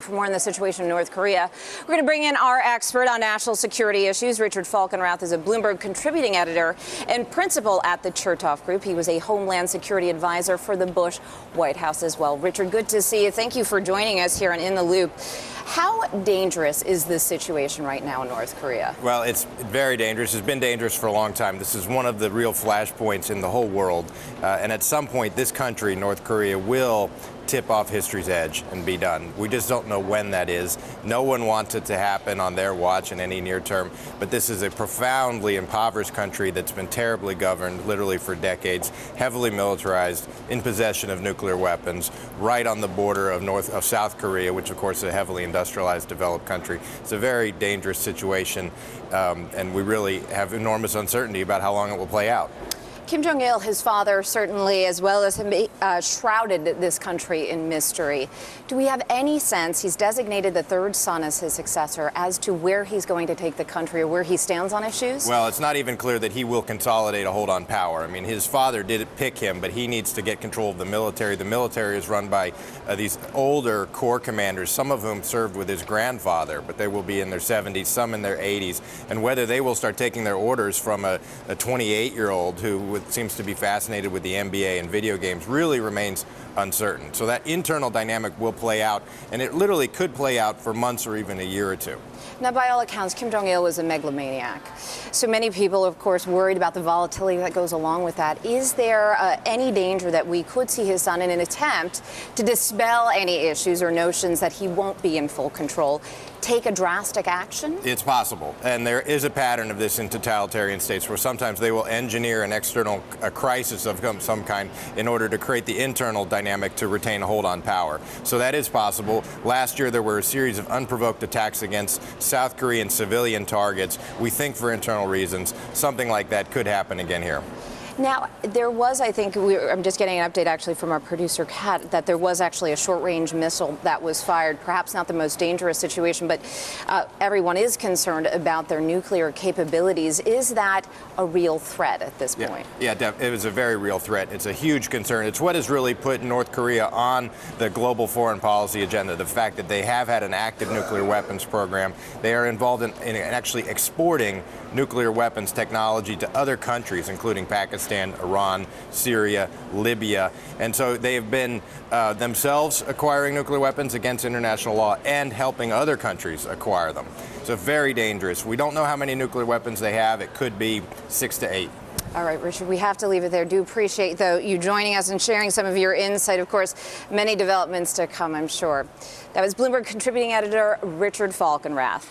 For more on the situation in North Korea, we're going to bring in our expert on national security issues. Richard Falkenrath is a Bloomberg contributing editor and principal at the Chertoff Group. He was a Homeland Security advisor for the Bush White House as well. Richard, good to see you. Thank you for joining us here on In the Loop. How dangerous is this situation right now in North Korea? Well, it's very dangerous. It's been dangerous for a long time. This is one of the real flashpoints in the whole world. And at some point, this country, North Korea, will tip off history's edge and be done. We just don't know when that is. No one wants it to happen on their watch in any near term, but this is a profoundly impoverished country that's been terribly governed literally for decades, heavily militarized, in possession of nuclear weapons, right on the border of South Korea, which of course is a heavily industrialized, developed country. It's a very dangerous situation, and we really have enormous uncertainty about how long it will play out. Kim Jong Il, his father, certainly, as well as him, shrouded this country in mystery. Do we have any sense, he's designated the third son as his successor, as to where he's going to take the country or where he stands on issues? Well, it's not even clear that he will consolidate a hold on power. I mean, his father did pick him, but he needs to get control of the military. The military is run by these older corps commanders, some of whom served with his grandfather, but they will be in their 70s, some in their 80s. And whether they will start taking their orders from a 28-year-old who seems to be fascinated with the NBA and video games really remains uncertain. So that internal dynamic will play out, and it literally could play out for months or even a year or two. Now, by all accounts, Kim Jong Il was a megalomaniac. So many people, of course, worried about the volatility that goes along with that. Is there any danger that we could see his son in an attempt to dispel any issues or notions that he won't be in full control, take a drastic action? It's possible. And there is a pattern of this in totalitarian states where sometimes they will engineer an external crisis of some kind in order to create the internal dynamic to retain a hold on power. So that is possible. Last year, there were a series of unprovoked attacks against South Korean civilian targets. We think for internal reasons. Something like that could happen again here. Now, there was, I think, I'm just getting an update actually from our producer, Kat, that there was actually a short-range missile that was fired. Perhaps not the most dangerous situation, but everyone is concerned about their nuclear capabilities. Is that a real threat at this point? Yeah, it was a very real threat. It's a huge concern. It's what has really put North Korea on the global foreign policy agenda, the fact that they have had an active nuclear weapons program. They are involved in actually exporting nuclear weapons technology to other countries, including Pakistan, Iran, Syria, Libya. And so they have been themselves acquiring nuclear weapons against international law and helping other countries acquire them. So very dangerous. We don't know how many nuclear weapons they have. It could be 6 to 8. All right, Richard, we have to leave it there. Do appreciate, though, you joining us and sharing some of your insight. Of course, many developments to come, I'm sure. That was Bloomberg contributing editor Richard Falkenrath.